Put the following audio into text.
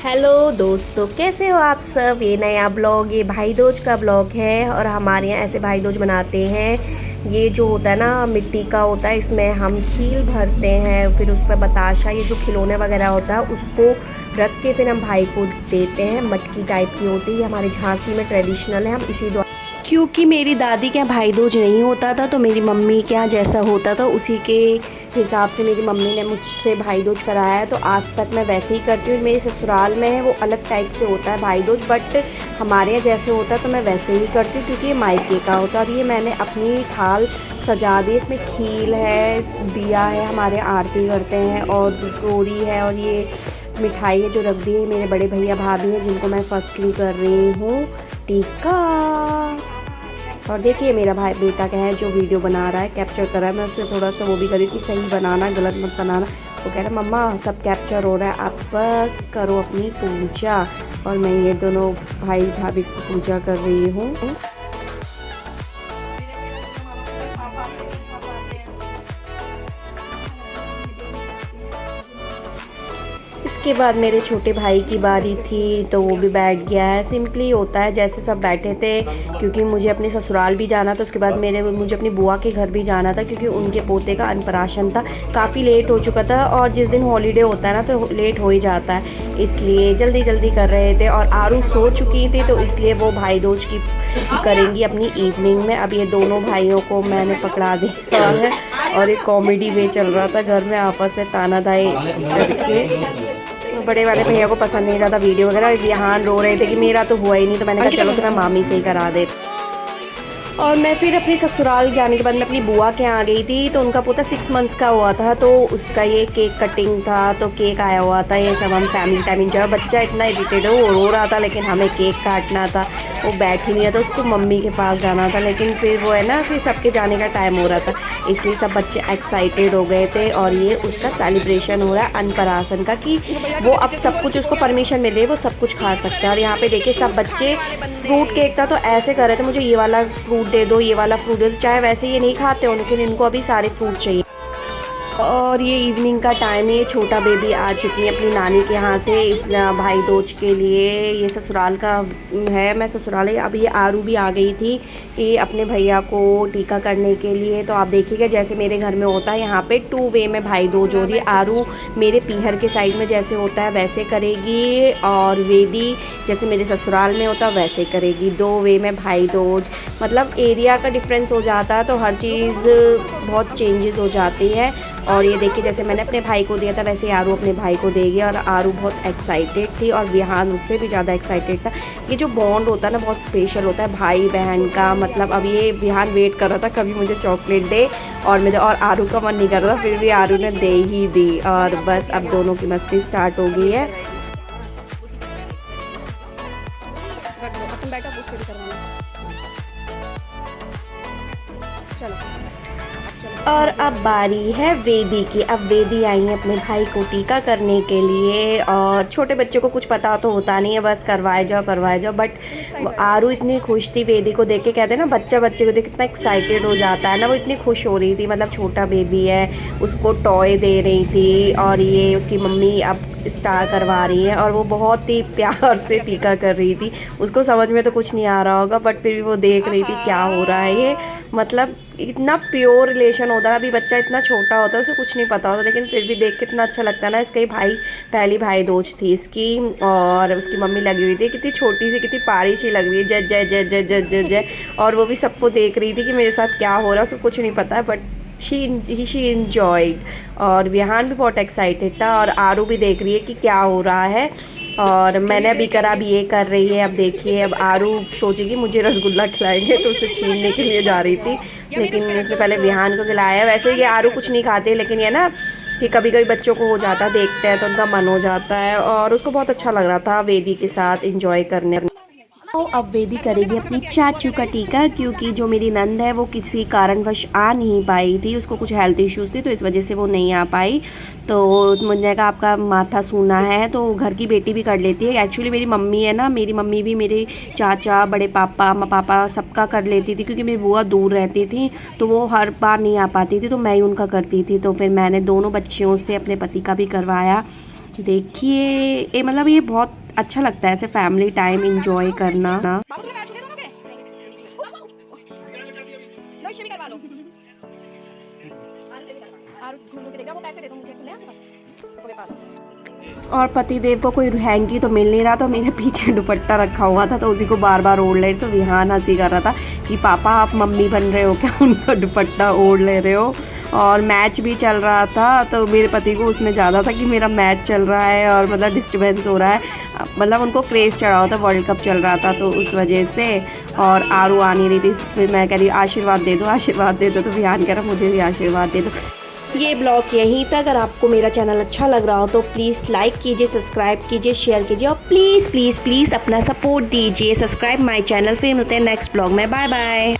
Hello दोस्तों, कैसे हो आप सब। ये नया ब्लॉग, ये भाई दूज का ब्लॉग है और हमारे यहाँ ऐसे भाई दूज मनाते हैं। ये जो होता है ना, मिट्टी का होता है, इसमें हम खील भरते हैं, फिर उस पर बताशा, ये जो खिलौने वगैरह होता है उसको रख के फिर हम भाई को देते हैं। मटकी टाइप की होती है, हमारे झांसी में ट्रेडिशनल है। हम इसी द्वारा, क्योंकि मेरी दादी के यहाँ भाई दूज नहीं होता था तो मेरी मम्मी के यहाँ जैसा होता था उसी के हिसाब से मेरी मम्मी ने मुझसे भाई दूज कराया है, तो आज तक मैं वैसे ही करती हूँ। मेरे ससुराल में है वो अलग टाइप से होता है भाई दूज, बट हमारे यहाँ जैसे होता है तो मैं वैसे ही करती हूँ क्योंकि ये मायके का होता है। और ये मैंने अपनी थाल सजा दी, इसमें खील है, दिया है, हमारे आरती करते हैं और गोरी है और ये मिठाई है जो रख दी है। मेरे बड़े भैया भाभी हैं जिनको मैं फर्स्टली कर रही हूँ टीका। और देखिए मेरा भाई बेटा क्या है जो वीडियो बना रहा है, कैप्चर कर रहा है। मैं उससे थोड़ा सा वो भी करी कि सही बनाना, गलत मत बनाना। वो कह रहा है मम्मा सब कैप्चर हो रहा है, आप बस करो अपनी पूजा। और मैं ये दोनों भाई भाभी की पूजा कर रही हूँ। इसके बाद मेरे छोटे भाई की बारी थी तो वो भी बैठ गया है। सिंपली होता है जैसे सब बैठे थे, क्योंकि मुझे अपने ससुराल भी जाना था, उसके बाद मुझे अपनी बुआ के घर भी जाना था क्योंकि उनके पोते का अन्नप्राशन था। काफ़ी लेट हो चुका था और जिस दिन हॉलीडे होता है ना तो लेट हो ही जाता है, इसलिए जल्दी जल्दी कर रहे थे। और आरू सो चुकी थी तो इसलिए वो भाई दूज की करेंगी अपनी इवनिंग में। अब ये दोनों भाइयों को मैंने पकड़ा दिया है और एक कॉमेडी वे चल रहा था घर में, आपस में तानादाई करके। बड़े वाले भैया को पसंद नहीं था वीडियो वगैरह, यहाँ रो रहे थे कि मेरा तो हुआ ही नहीं, तो मैंने कहा चलो तो मैं मामी से ही करा दे। और मैं फिर अपनी ससुराल जाने के बाद मैं अपनी बुआ के यहाँ आ गई थी, तो उनका पोता 6 मंथ्स का हुआ था, तो उसका ये केक कटिंग था, तो केक आया हुआ था। ये सब हम फैमिली टाइम एंजॉय। बच्चा इतना इरिटेट है, वो रो रहा था लेकिन हमें केक काटना था, वो बैठ ही नहीं रहा था, उसको मम्मी के पास जाना था। लेकिन फिर वो है ना, फिर सबके जाने का टाइम हो रहा था, इसलिए सब बच्चे एक्साइटेड हो गए थे। और ये उसका सेलिब्रेशन हो रहा है अन्नप्राशन का, कि वो अब सब कुछ उसको परमिशन मिल रही है, वो सब कुछ खा सकता है। और यहाँ पे देखिए सब बच्चे, फ्रूट केक था तो ऐसे कर रहे थे मुझे ये वाला फ्रूट दे दो, ये वाला फ्रूट दे दो, चाहे वैसे ये नहीं खाते हो लेकिन इनको अभी सारे फ्रूट चाहिए। और ये इवनिंग का टाइम है, छोटा बेबी आ चुकी है अपनी नानी के यहाँ से इस भाई दूज के लिए। ये ससुराल का है, मैं ससुराल है। अब ये आरू भी आ गई थी ये अपने भैया को टीका करने के लिए। तो आप देखिएगा जैसे मेरे घर में होता है, यहाँ पे 2 वे में भाई दूज हो रही है। आरू मेरे पीहर के साइड में जैसे होता है वैसे करेगी, और वेदी जैसे मेरे ससुराल में होता है वैसे करेगी। 2 वे में भाई दूज, मतलब एरिया का डिफरेंस हो जाता है तो हर चीज़ बहुत चेंजेस हो जाती है। और ये देखिए जैसे मैंने अपने भाई को दिया था वैसे आरू अपने भाई को देगी। और आरू बहुत एक्साइटेड थी और विहान उससे भी ज़्यादा एक्साइटेड था। ये जो बॉन्ड होता है ना बहुत स्पेशल होता है भाई बहन का। मतलब अब ये विहान वेट कर रहा था कभी मुझे चॉकलेट दे, और आरू का मन नहीं कर रहा था, फिर भी आरू ने दे ही दी। और बस अब दोनों की मस्ती स्टार्ट हो गई है। और अब बारी है वेदी की। अब वेदी आई है अपने भाई को टीका करने के लिए, और छोटे बच्चों को कुछ पता तो होता नहीं है, बस करवाए जाओ। बट आरू इतनी खुश थी वेदी को देख के, कहते हैं ना बच्चे को देख कितना एक्साइटेड हो जाता है ना, वो इतनी खुश हो रही थी। मतलब छोटा बेबी है, उसको टॉय दे रही थी और ये उसकी मम्मी अब स्टार करवा रही है और वो बहुत ही प्यार से टीका कर रही थी। उसको समझ में तो कुछ नहीं आ रहा होगा बट फिर भी वो देख रही थी क्या हो रहा है ये। मतलब इतना प्योर रिलेशन होता है, अभी बच्चा इतना छोटा होता है उसे कुछ नहीं पता होता, लेकिन फिर भी देख कितना अच्छा लगता है ना। इसका ही पहली भाई दूज थी इसकी, और उसकी मम्मी लगी हुई थी, कितनी छोटी सी कितनी पारी सी लग रही है, जय जय जय जय जय जय जय। और वो भी सबको देख रही थी कि मेरे साथ क्या हो रहा है, उसको कुछ नहीं पता है बट शी इंजॉयड। और विहान भी बहुत एक्साइटेड था और आरू भी देख रही है कि क्या हो रहा है। और मैंने अभी करा, अब ये कर रही है। अब देखिए अब आरू सोचेगी मुझे रसगुल्ला खिलाएंगे तो उसे छीनने के लिए जा रही थी, लेकिन उसने पहले विहान को खिलाया। वैसे ये आरू कुछ नहीं खाते, लेकिन ये ना कि कभी कभी बच्चों को हो जाता है, देखते हैं तो उनका मन हो जाता है। और उसको बहुत अच्छा लग रहा था वेदी के साथ इंजॉय करने। तो अब वेदी करेगी अपनी चाचू का टीका, क्योंकि जो मेरी नंद है वो किसी कारणवश आ नहीं पाई थी, उसको कुछ हेल्थ इश्यूज़ थी तो इस वजह से वो नहीं आ पाई। तो मुझे कहा आपका माथा सूना है तो घर की बेटी भी कर लेती है। एक्चुअली मेरी मम्मी है ना, मेरी मम्मी भी मेरे चाचा, बड़े पापा, अम्मा पापा सबका कर लेती थी, क्योंकि मेरी बुआ दूर रहती थी तो वो हर बार नहीं आ पाती थी, तो मैं ही उनका करती थी। तो फिर मैंने दोनों बच्चियों से अपने पति का भी करवाया। देखिए ये मतलब ये बहुत अच्छा लगता है ऐसे फैमिली टाइम इंजॉय करना। और पति देव को कोई हैंकी तो मिल नहीं रहा, तो मेरे पीछे दुपट्टा रखा हुआ था तो उसी को बार बार ओढ़ ले रहे। तो विहान हंसी कर रहा था कि पापा आप मम्मी बन रहे हो क्या, उनका दुपट्टा ओढ़ ले रहे हो। और मैच भी चल रहा था तो मेरे पति को उसमें ज़्यादा था कि मेरा मैच चल रहा है और मतलब डिस्टर्बेंस हो रहा है, मतलब उनको क्रेज़ चढ़ा हुआ था, वर्ल्ड कप चल रहा था तो उस वजह से। और आरू आ नहीं रही थी, फिर मैं कह रही आशीर्वाद दे दो आशीर्वाद दे दो, तो विहान कह रहा मुझे भी आशीर्वाद दे दो। ये ब्लॉग यहीं तक। अगर आपको मेरा चैनल अच्छा लग रहा हो तो प्लीज़ लाइक कीजिए, सब्सक्राइब कीजिए, शेयर कीजिए और प्लीज़ प्लीज़ प्लीज़ अपना सपोर्ट दीजिए। Subscribe my channel. फिर मिलते हैं नेक्स्ट ब्लॉग में। Bye bye.